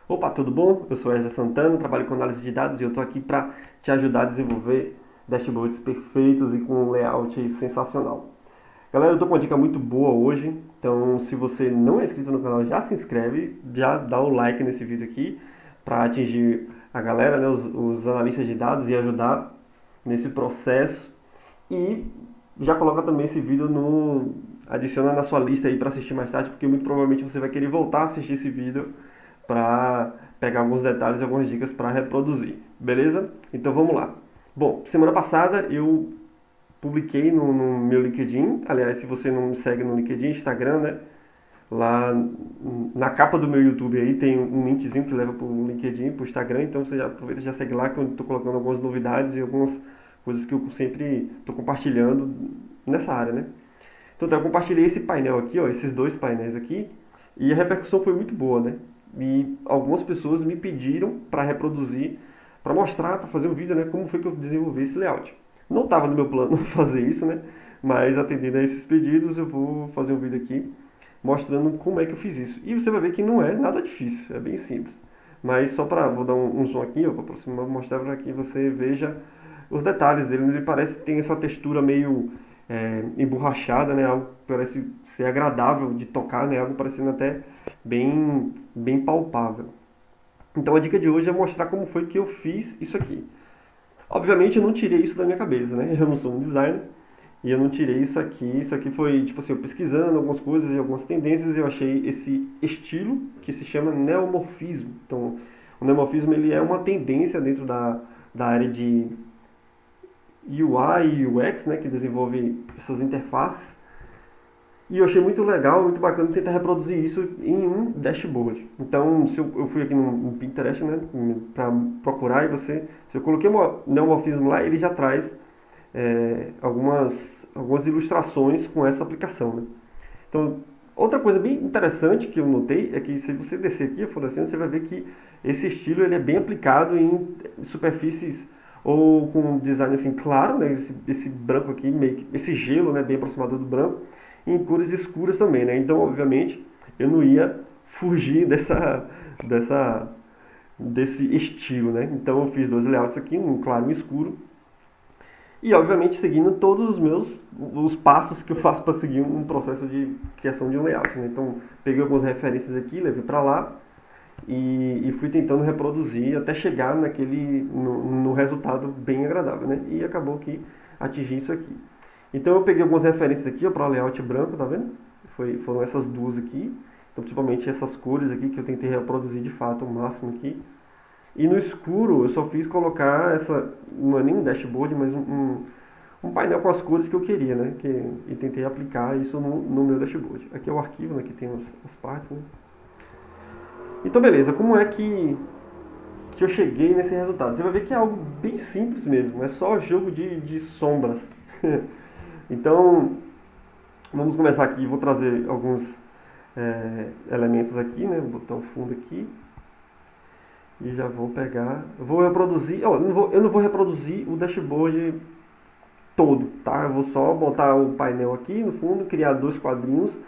Opa, tudo bom? Eu sou Wesley Santana, trabalho com análise de dados e eu estou aqui para te ajudar a desenvolver dashboards perfeitos e com um layout sensacional. Galera, eu estou com uma dica muito boa hoje, então se você não é inscrito no canal, já se inscreve, já dá o like nesse vídeo aqui para atingir a galera, né, os analistas de dados e ajudar nesse processo. E já coloca também esse vídeo adiciona na sua lista aí para assistir mais tarde, porque muito provavelmente você vai querer voltar a assistir esse vídeo para pegar alguns detalhes e algumas dicas para reproduzir, beleza? Então vamos lá. Bom, semana passada eu publiquei no meu LinkedIn, aliás, se você não me segue no LinkedIn, Instagram, né? Lá na capa do meu YouTube aí tem um linkzinho que leva para o LinkedIn, para o Instagram, então você já aproveita e já segue lá que eu estou colocando algumas novidades e algumas coisas que eu sempre estou compartilhando nessa área, né? Então eu compartilhei esse painel aqui, ó, esses dois painéis aqui, e a repercussão foi muito boa, né? E algumas pessoas me pediram para reproduzir, para mostrar, para fazer um vídeo, né, como foi que eu desenvolvi esse layout. Não estava no meu plano fazer isso, né, mas atendendo a esses pedidos eu vou fazer um vídeo aqui mostrando como é que eu fiz isso. E você vai ver que não é nada difícil, é bem simples. Mas só para, vou dar um zoom aqui, para aproximar, mostrar para que você veja os detalhes dele. Ele parece que tem essa textura meio emborrachada, né? Algo que parece ser agradável de tocar, né? Algo parecendo até bem palpável. Então a dica de hoje é mostrar como foi que eu fiz isso aqui. Obviamente eu não tirei isso da minha cabeça, né? Eu não sou um designer e eu não tirei isso aqui. Isso aqui foi, tipo assim, eu pesquisando algumas coisas e algumas tendências, eu achei esse estilo que se chama neomorfismo. Então o neomorfismo ele é uma tendência dentro da área de UI e UX, né, que desenvolve essas interfaces. E eu achei muito legal, muito bacana tentar reproduzir isso em um dashboard. Então, se eu fui aqui no Pinterest, né, para procurar, e se eu coloquei um neomorfismo lá, ele já traz algumas ilustrações com essa aplicação, né? Então, outra coisa bem interessante que eu notei é que se você descer aqui, for descendo, você vai ver que esse estilo ele é bem aplicado em superfícies ou com um design assim claro, né, esse branco aqui, meio que, esse gelo, né, bem aproximado do branco, e em cores escuras também, né? Então, obviamente, eu não ia fugir desse estilo, né? Então, eu fiz dois layouts aqui, um claro e um escuro, e obviamente seguindo todos os passos que eu faço para seguir um processo de criação de um layout, né? Então, peguei algumas referências aqui, levei para lá, e fui tentando reproduzir até chegar no resultado bem agradável, né? E acabou que atingi isso aqui. Então eu peguei algumas referências aqui para o layout branco, tá vendo? Foram essas duas aqui, então principalmente essas cores aqui que eu tentei reproduzir de fato o máximo aqui. E no escuro eu só fiz colocar não é nem um dashboard, mas um painel com as cores que eu queria, né? E tentei aplicar isso no meu dashboard. Aqui é o arquivo, né? Que tem as partes, né? Então, beleza, como é que eu cheguei nesse resultado? Você vai ver que é algo bem simples mesmo, é só jogo de sombras. Então, vamos começar aqui, vou trazer alguns elementos aqui, né? Vou botar o fundo aqui. E já vou pegar, vou reproduzir, eu não vou reproduzir o dashboard todo, tá? Eu vou só botar o painel aqui no fundo, criar dois quadrinhos,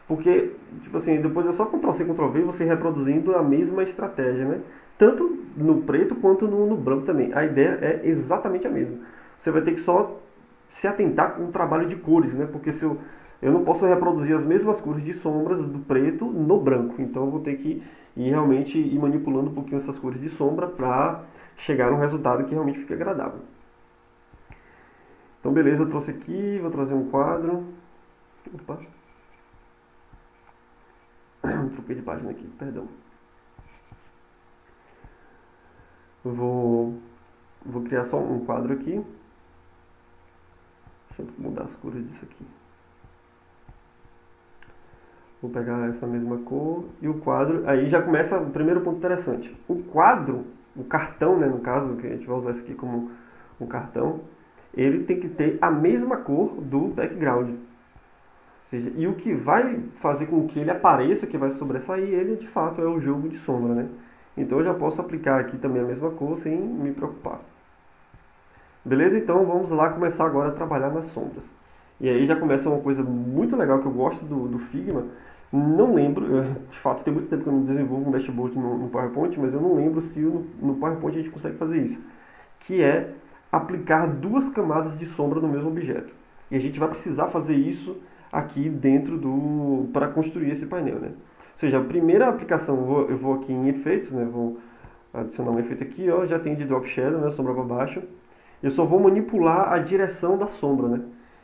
porque, tipo assim, depois é só Ctrl+C, Ctrl+V e você reproduzindo a mesma estratégia, né? Tanto no preto quanto no branco também. A ideia é exatamente a mesma. Você vai ter que só se atentar com o trabalho de cores, né? Porque se eu não posso reproduzir as mesmas cores de sombras do preto no branco. Então eu vou ter que realmente ir manipulando um pouquinho essas cores de sombra para chegar num resultado que realmente fique agradável. Então beleza, eu trouxe aqui, vou trazer um quadro. Opa! Troquei de página aqui, perdão. Vou criar só um quadro aqui. Deixa eu mudar as cores disso aqui. Vou pegar essa mesma cor e o quadro. Aí já começa o primeiro ponto interessante. O quadro, o cartão, né, no caso, que a gente vai usar isso aqui como um cartão, ele tem que ter a mesma cor do background. Ou seja, e o que vai fazer com que ele apareça, que vai sobressair ele, de fato, é o jogo de sombra, né? Então eu já posso aplicar aqui também a mesma cor sem me preocupar. Beleza? Então vamos lá começar agora a trabalhar nas sombras. E aí já começa uma coisa muito legal que eu gosto do Figma. Não lembro, de fato tem muito tempo que eu não desenvolvo um dashboard no PowerPoint, mas eu não lembro se no PowerPoint a gente consegue fazer isso. Que é aplicar duas camadas de sombra no mesmo objeto. E a gente vai precisar fazer isso aqui dentro para construir esse painel, né? Ou seja, a primeira aplicação, eu vou aqui em efeitos, né? Vou adicionar um efeito aqui, ó, já tem de drop shadow, né? Sombra para baixo. Eu só vou manipular a direção da sombra, né?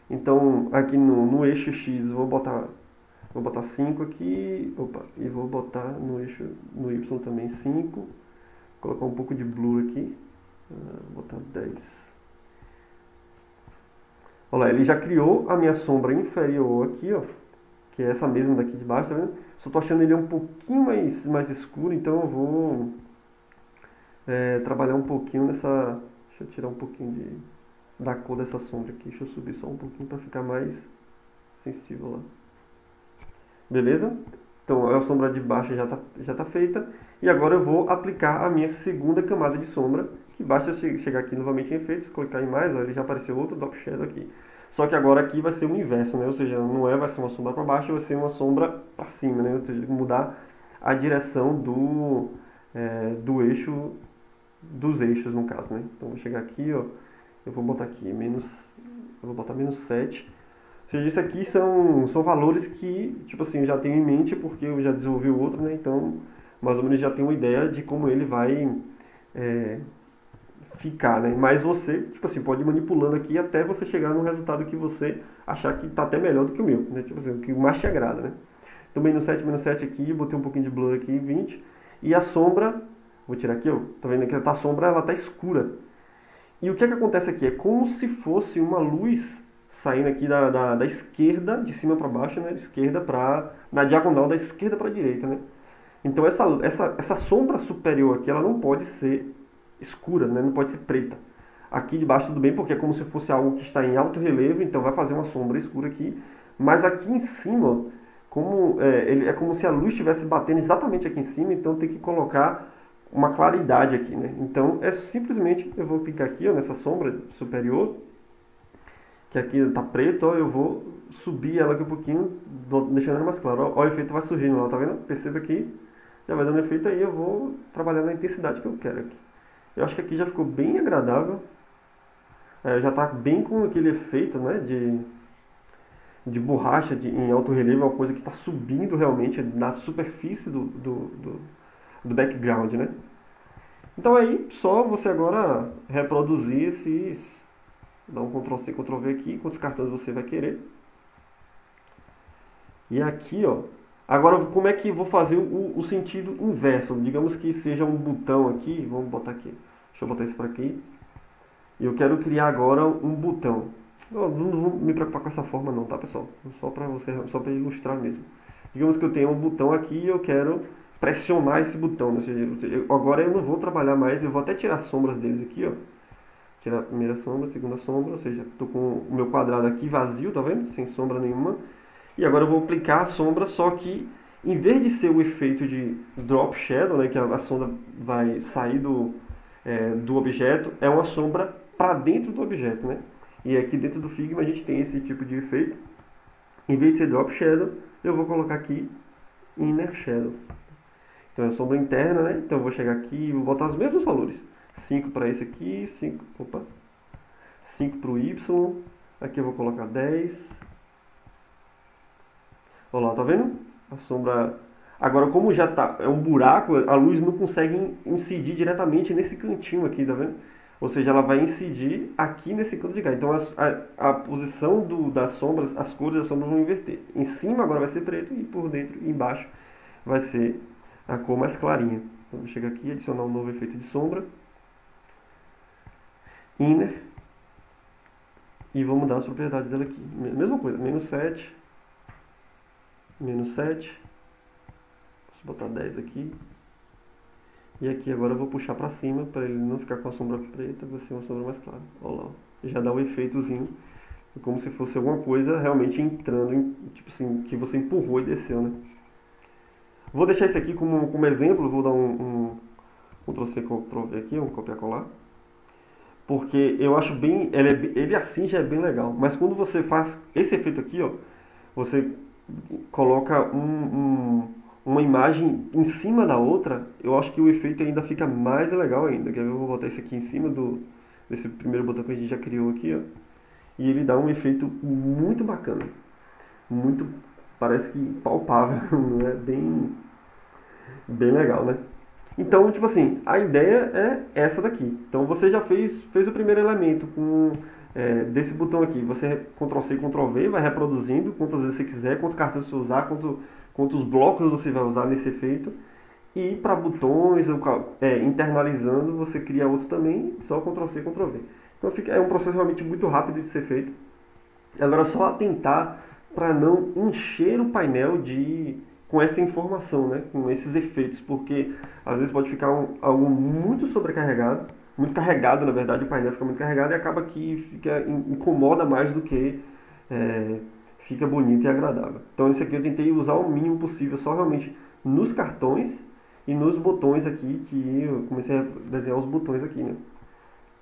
Então, aqui no eixo X, vou botar 5 aqui, opa, e vou botar no Y também 5, colocar um pouco de blur aqui, vou botar 10. Olha lá, ele já criou a minha sombra inferior aqui, ó, que é essa mesma daqui de baixo, tá vendo? Só tô achando ele um pouquinho mais escuro, então eu vou trabalhar um pouquinho nessa... Deixa eu tirar um pouquinho da cor dessa sombra aqui, deixa eu subir só um pouquinho para ficar mais sensível lá. Beleza? Então a sombra de baixo já tá feita. E agora eu vou aplicar a minha segunda camada de sombra, que basta chegar aqui novamente em efeitos, clicar em mais, ó, ele já apareceu outro drop shadow aqui. Só que agora aqui vai ser o inverso, né? Ou seja, vai ser uma sombra para baixo, vai ser uma sombra para cima, né? Ou seja, mudar a direção do eixo, dos eixos no caso, né? Então vou chegar aqui, ó, eu vou botar aqui eu vou botar menos 7. Ou seja, isso aqui são valores que, tipo assim, eu já tenho em mente porque eu já desenvolvi o outro, né? Então, mais ou menos já tenho uma ideia de como ele vai ficar, né? Mas você, tipo assim, pode ir manipulando aqui até você chegar no resultado que você achar que tá até melhor do que o meu, né? Tipo assim, o que mais te agrada, né? Então, menos 7 aqui, botei um pouquinho de blur aqui, 20. E a sombra, vou tirar aqui, ó, tá vendo que a sombra, ela tá escura. E o que acontece aqui? É como se fosse uma luz saindo aqui da esquerda, de cima para baixo, né? Na diagonal da esquerda para a direita, né? Então essa sombra superior aqui, ela não pode ser escura, né? Não pode ser preta. Aqui de baixo tudo bem, porque é como se fosse algo que está em alto relevo, então vai fazer uma sombra escura aqui. Mas aqui em cima, é como se a luz estivesse batendo exatamente aqui em cima, então tem que colocar uma claridade aqui, né? Então simplesmente eu vou clicar aqui, ó, nessa sombra superior, que aqui está preto, ó, eu vou subir ela aqui um pouquinho, deixando ela mais clara. Ó, o efeito vai surgindo lá, tá vendo? Perceba aqui, já vai dando efeito aí, eu vou trabalhar na intensidade que eu quero aqui. Eu acho que aqui já ficou bem agradável, já está bem com aquele efeito, né, de borracha em alto relevo, é uma coisa que está subindo realmente na superfície do background, né? Então aí, só você agora reproduzir dá um Ctrl C, Ctrl V aqui, quantos cartões você vai querer. E aqui, ó, agora como é que eu vou fazer o sentido inverso? Digamos que seja um botão aqui, vamos botar aqui, deixa eu botar isso para aqui. E eu quero criar agora um botão. Não vou me preocupar com essa forma não, tá pessoal? Só para ilustrar mesmo. Digamos que eu tenho um botão aqui e eu quero pressionar esse botão, né? Ou seja, agora eu não vou trabalhar mais, eu vou até tirar as sombras deles aqui, ó. Tirar a primeira sombra, a segunda sombra, ou seja, estou com o meu quadrado aqui vazio, tá vendo? Sem sombra nenhuma. E agora eu vou aplicar a sombra, só que em vez de ser o efeito de drop shadow, né, que a sombra vai sair do objeto, é uma sombra para dentro do objeto, né? E aqui dentro do Figma a gente tem esse tipo de efeito. Em vez de ser drop shadow, eu vou colocar aqui inner shadow. Então é a sombra interna, né? Então eu vou chegar aqui e vou botar os mesmos valores. 5 para esse aqui, 5 para o Y, aqui eu vou colocar 10. Olha lá, tá vendo? A sombra... Agora, como já é um buraco, a luz não consegue incidir diretamente nesse cantinho aqui, tá vendo? Ou seja, ela vai incidir aqui nesse canto de cá. Então, a posição das sombras, as cores das sombras vão inverter. Em cima agora vai ser preto e por dentro e embaixo vai ser a cor mais clarinha. Então, vou chegar aqui e adicionar um novo efeito de sombra. Inner, e vou mudar as propriedades dela aqui. Mesma coisa, menos 7, posso botar 10 aqui, e aqui agora eu vou puxar para cima, para ele não ficar com a sombra preta, vai ser uma sombra mais clara. Olha lá, já dá um efeitozinho, como se fosse alguma coisa realmente entrando, tipo assim, que você empurrou e desceu, né? Vou deixar isso aqui como exemplo, vou dar um Ctrl C, Ctrl V aqui, um copiar e colar. porque eu acho bem, ele assim já é bem legal. Mas quando você faz esse efeito aqui, ó, você coloca uma imagem em cima da outra, eu acho que o efeito ainda fica mais legal ainda. Quer ver? Eu vou botar esse aqui em cima desse primeiro botão que a gente já criou aqui, ó. E ele dá um efeito muito bacana. Muito, parece que palpável, né? Bem legal, né? Então, tipo assim, a ideia é essa daqui. Então você já fez o primeiro elemento com desse botão aqui. Você Ctrl+C, Ctrl+V, vai reproduzindo quantas vezes você quiser, quantos cartões você usar, quantos blocos você vai usar nesse efeito. E para botões, internalizando, você cria outro também, só Ctrl+C, Ctrl+V. Então é um processo realmente muito rápido de ser feito. Agora é só atentar para não encher o painel com essa informação, né? Com esses efeitos, porque às vezes pode ficar algo muito sobrecarregado, muito carregado, na verdade, o painel fica muito carregado e acaba que incomoda mais do que é, fica bonito e agradável. Então esse aqui eu tentei usar o mínimo possível, só realmente nos cartões e nos botões aqui, que eu comecei a desenhar os botões aqui, né?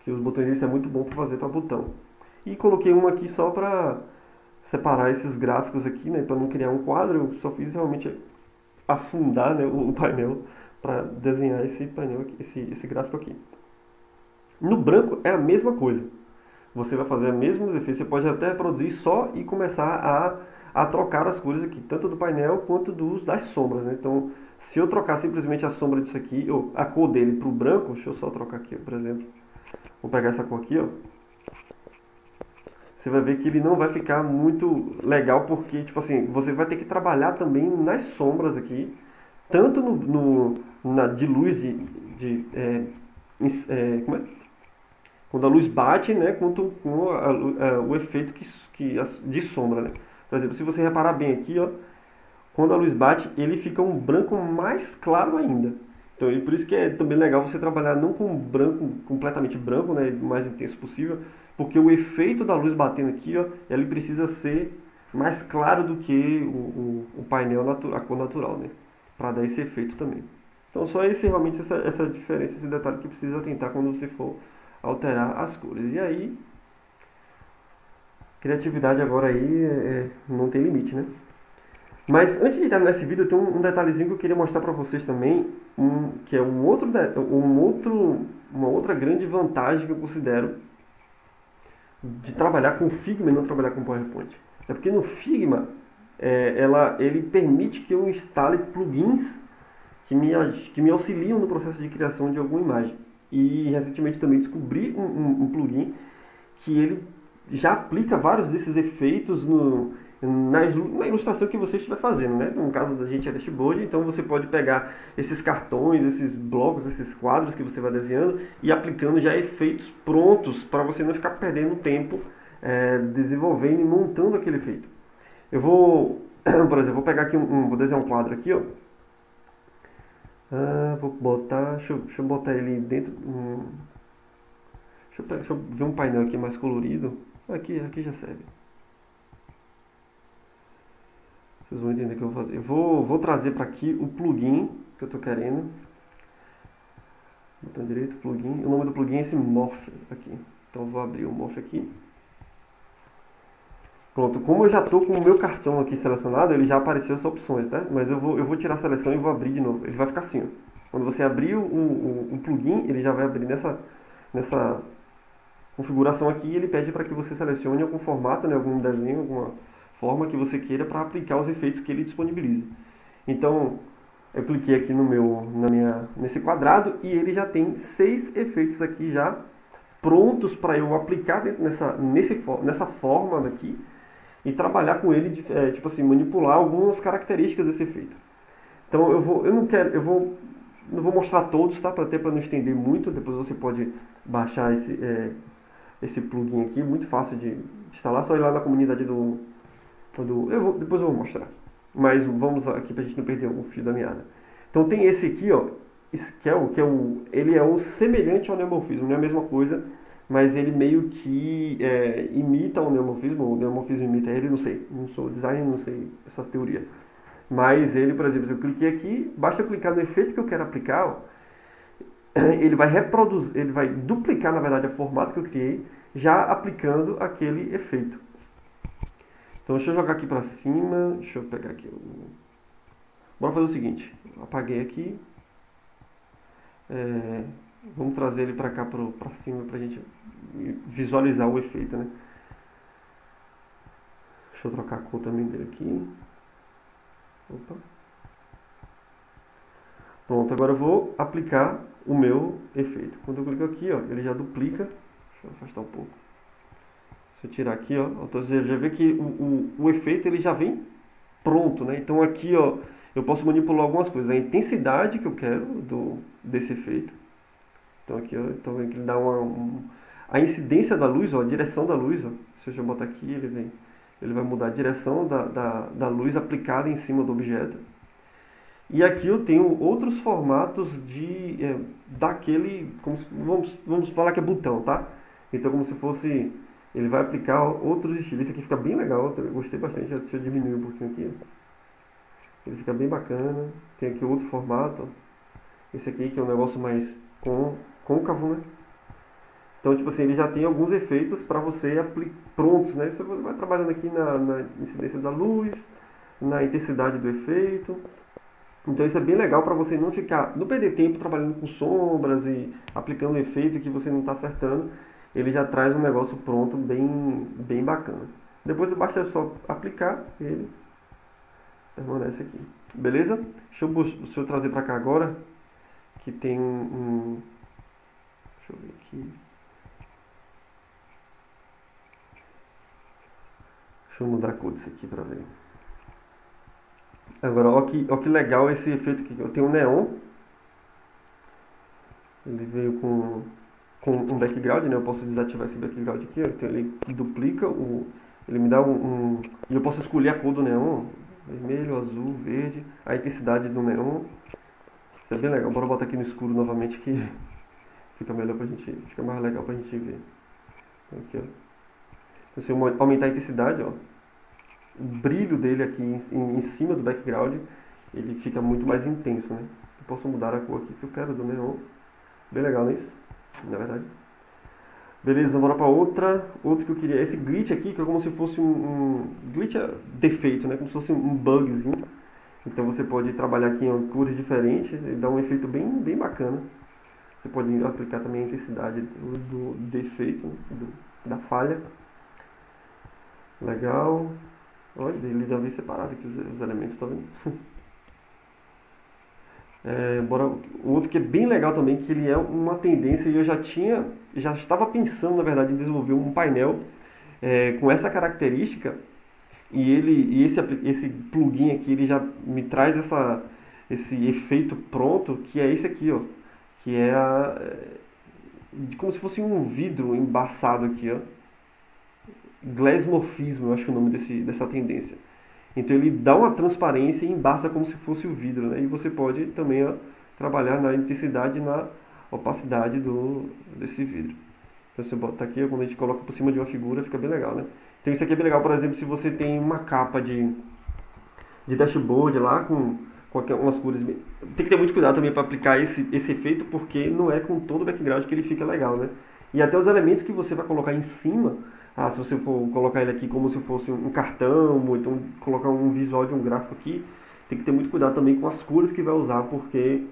Que os botões isso é muito bom para fazer para botão. E coloquei um aqui só para separar esses gráficos aqui, né, para não criar um quadro. Eu só fiz realmente afundar, né, o painel para desenhar esse painel aqui, esse gráfico aqui. No branco é a mesma coisa. Você vai fazer o mesmo efeito, você pode até reproduzir só e começar a trocar as cores aqui, tanto do painel quanto das sombras, né? Então, se eu trocar simplesmente a sombra disso aqui, ou a cor dele para o branco, deixa eu só trocar aqui, por exemplo. Vou pegar essa cor aqui, ó. Você vai ver que ele não vai ficar muito legal, porque, tipo assim, você vai ter que trabalhar também nas sombras aqui, tanto de luz, como é? Quando a luz bate, né, quanto com o efeito de sombra, né? Por exemplo, se você reparar bem aqui, ó, quando a luz bate, ele fica um branco mais claro ainda. Então, e por isso que é também legal você trabalhar não com branco, completamente branco, né, o mais intenso possível, porque o efeito da luz batendo aqui, ó, ele precisa ser mais claro do que o painel a cor natural, né, para dar esse efeito também. Então, só realmente essa diferença, esse detalhe que precisa atentar quando você for alterar as cores. E aí, criatividade agora aí não tem limite, né? Mas antes de terminar esse vídeo, eu tenho um detalhezinho que eu queria mostrar para vocês também, que é uma outra grande vantagem que eu considero de trabalhar com Figma e não trabalhar com PowerPoint. É porque no Figma, ele permite que eu instale plugins que me auxiliam no processo de criação de alguma imagem. E recentemente também descobri um plugin que ele já aplica vários desses efeitos na ilustração que você estiver fazendo, né? No caso da gente é dashboard, então você pode pegar esses cartões, esses blocos, esses quadros que você vai desenhando e aplicando já efeitos prontos para você não ficar perdendo tempo desenvolvendo e montando aquele efeito. Eu vou, por exemplo, vou pegar aqui vou desenhar um quadro aqui, ó. Vou botar, deixa eu botar ele dentro. Deixa eu ver um painel aqui mais colorido. Aqui já serve. Vocês vão entender o que eu vou fazer. Eu vou trazer para aqui o plugin que eu estou querendo. Botão direito, plugin. O nome do plugin é esse Morph aqui. Então eu vou abrir o Morph aqui. Pronto, como eu já estou com o meu cartão aqui selecionado, ele já apareceu as opções, tá? Mas eu vou tirar a seleção e vou abrir de novo. Ele vai ficar assim, ó. Quando você abrir o plugin, ele já vai abrir nessa configuração aqui e ele pede para que você selecione algum formato, né, algum desenho, alguma forma que você queira para aplicar os efeitos que ele disponibiliza. Então, eu cliquei aqui nesse quadrado e ele já tem 6 efeitos aqui já prontos para eu aplicar nessa forma daqui e trabalhar com ele, tipo assim, manipular algumas características desse efeito. Então não vou mostrar todos, tá? Para não estender muito. Depois você pode baixar esse plugin aqui, muito fácil de instalar, só ir lá na comunidade depois eu vou mostrar. Mas vamos aqui para a gente não perder o fio da meada. Então tem esse aqui, ó, ele é um semelhante ao neomorfismo, não é a mesma coisa, mas ele meio que imita o neomorfismo imita ele, não sei, não sou designer, não sei essa teoria. Mas ele, por exemplo, se eu cliquei aqui, basta eu clicar no efeito que eu quero aplicar, ó, ele vai reproduzir, ele vai duplicar, na verdade, o formato que eu criei, já aplicando aquele efeito. Então deixa eu jogar aqui para cima, deixa eu pegar aqui. Bora fazer o seguinte, apaguei aqui, vamos trazer ele para cá, para cima, para a gente visualizar o efeito, né? Deixa eu trocar a cor também dele aqui. Opa. Pronto, agora eu vou aplicar o meu efeito. Quando eu clico aqui, ó, ele já duplica. Deixa eu afastar um pouco. Se eu tirar aqui, ó, você já vê que o efeito ele já vem pronto, né? Então aqui, ó, eu posso manipular algumas coisas. A intensidade que eu quero desse efeito. Então aqui, ó, então vendo que ele dá a incidência da luz, ó, a direção da luz, ó. Se eu botar aqui, ele vai mudar a direção da luz aplicada em cima do objeto. E aqui eu tenho outros formatos daquele, vamos falar que é botão, tá? Então como se fosse, ele vai aplicar outros estilos. Esse aqui fica bem legal, eu gostei bastante. Deixa eu diminuir um pouquinho aqui. Ele fica bem bacana. Tem aqui outro formato, ó. Esse aqui que é um negócio mais côncavo, né? Então, tipo assim, ele já tem alguns efeitos para você prontos, né? Você vai trabalhando aqui na incidência da luz, na intensidade do efeito. Então isso é bem legal para você não perder tempo trabalhando com sombras e aplicando um efeito que você não está acertando. Ele já traz um negócio pronto, bem bacana. Depois basta só aplicar, ele permanece aqui. Beleza? Deixa eu trazer para cá agora, que tem deixa eu ver aqui. Deixa eu mudar a cor disso aqui para ver. Agora, ó que legal esse efeito aqui. Eu tenho um neon. Ele veio com um background, né? Eu posso desativar esse background aqui. Ó. Então ele duplica, ele me dá E eu posso escolher a cor do neon. Vermelho, azul, verde. A intensidade do neon. Isso é bem legal. Bora botar aqui no escuro novamente que fica melhor pra gente. Fica mais legal pra gente ver. Aqui, ó. Então, se eu aumentar a intensidade, ó, o brilho dele aqui em cima do background, ele fica muito mais intenso, né? Eu posso mudar a cor aqui que eu quero do neon. Bem legal, não é isso? Na verdade. Beleza, bora para outro que eu queria. Esse glitch aqui, que é como se fosse glitch é defeito, né? Como se fosse um bugzinho. Então você pode trabalhar aqui em cores diferentes e dar um efeito bem bacana. Você pode aplicar também a intensidade do defeito, né? Da falha. Legal. Olha, ele já veio separado aqui os elementos, tá vendo? O outro que é bem legal também, que ele é uma tendência e eu já estava pensando, na verdade, em desenvolver um painel com essa característica e esse plugin aqui, ele já me traz esse efeito pronto, que é esse aqui, ó, que é como se fosse um vidro embaçado aqui, ó. Glassmorphismo, eu acho que é o nome dessa tendência. Então ele dá uma transparência e embaça como se fosse o vidro, né? E você pode também trabalhar na intensidade e na opacidade desse vidro. Então você bota aqui, quando a gente coloca por cima de uma figura, fica bem legal, né? Então isso aqui é bem legal, por exemplo, se você tem uma capa de dashboard lá com umas cores. Tem que ter muito cuidado também para aplicar esse efeito, porque não é com todo o background que ele fica legal, né? E até os elementos que você vai colocar em cima, se você for colocar ele aqui como se fosse um cartão, ou então colocar um visual de um gráfico aqui, tem que ter muito cuidado também com as cores que vai usar, porque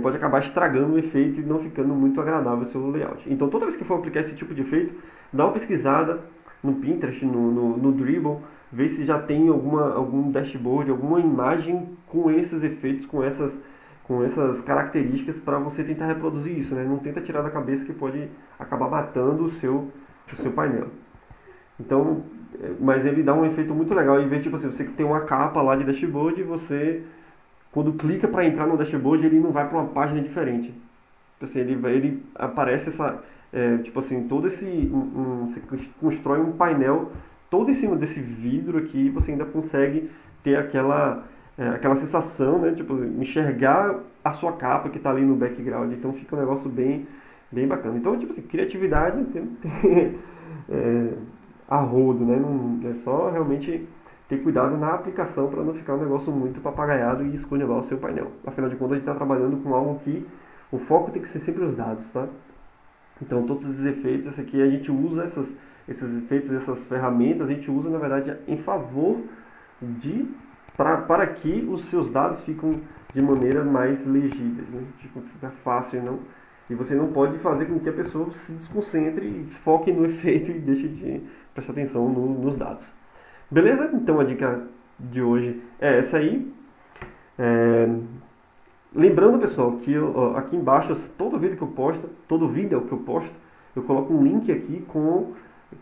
pode acabar estragando o efeito e não ficando muito agradável o seu layout. Então toda vez que for aplicar esse tipo de efeito, dá uma pesquisada no Pinterest, no Dribbble, ver se já tem algum dashboard, alguma imagem com esses efeitos, com essas características, para você tentar reproduzir isso, né? Não tenta tirar da cabeça, que pode acabar matando o seu painel. Então, mas ele dá um efeito muito legal. Em vez de, tipo assim, você tem uma capa lá de dashboard e você, quando clica para entrar no dashboard, ele não vai para uma página diferente. Tipo assim, ele aparece tipo assim, todo você constrói um painel todo em cima desse vidro aqui, e você ainda consegue ter aquela sensação, né? Tipo, enxergar a sua capa que está ali no background. Então fica um negócio bem bacana. Então, tipo assim, criatividade tem a rodo, né? Não, é só realmente ter cuidado na aplicação para não ficar um negócio muito papagaiado e esculhambar o seu painel. Afinal de contas, a gente está trabalhando com algo que O foco tem que ser sempre os dados, tá? Então, todos esses efeitos, esse aqui a gente usa esses efeitos, essas ferramentas, a gente usa, na verdade, em favor de para que os seus dados fiquem de maneira mais legíveis, né? Tipo, fica fácil, não? E você não pode fazer com que a pessoa se desconcentre e foque no efeito e deixe de prestar atenção nos dados. Beleza? Então a dica de hoje é essa aí. Lembrando, pessoal, que aqui embaixo, todo vídeo que eu posto, eu coloco um link aqui com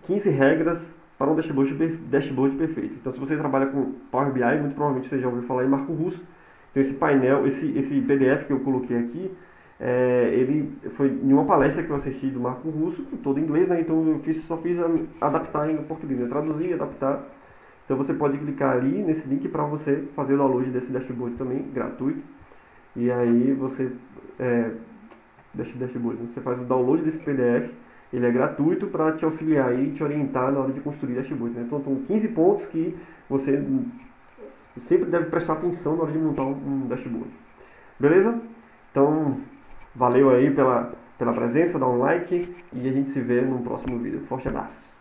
15 regras para um dashboard perfeito. Então, se você trabalha com Power BI, muito provavelmente você já ouviu falar em Marco Russo. Então, esse painel, esse PDF que eu coloquei aqui, ele foi em uma palestra que eu assisti do Marco Russo, todo em inglês, né? Então, eu só fiz adaptar em português, né? Traduzir e adaptar. Então, você pode clicar ali nesse link para você fazer o download desse dashboard também, gratuito. E aí você dashboard, você faz o download desse PDF, ele é gratuito para te auxiliar e te orientar na hora de construir dashboard, né? Então, são 15 pontos que você sempre deve prestar atenção na hora de montar um dashboard. Beleza? Então, valeu aí pela presença, dá um like e a gente se vê no próximo vídeo. Forte abraço!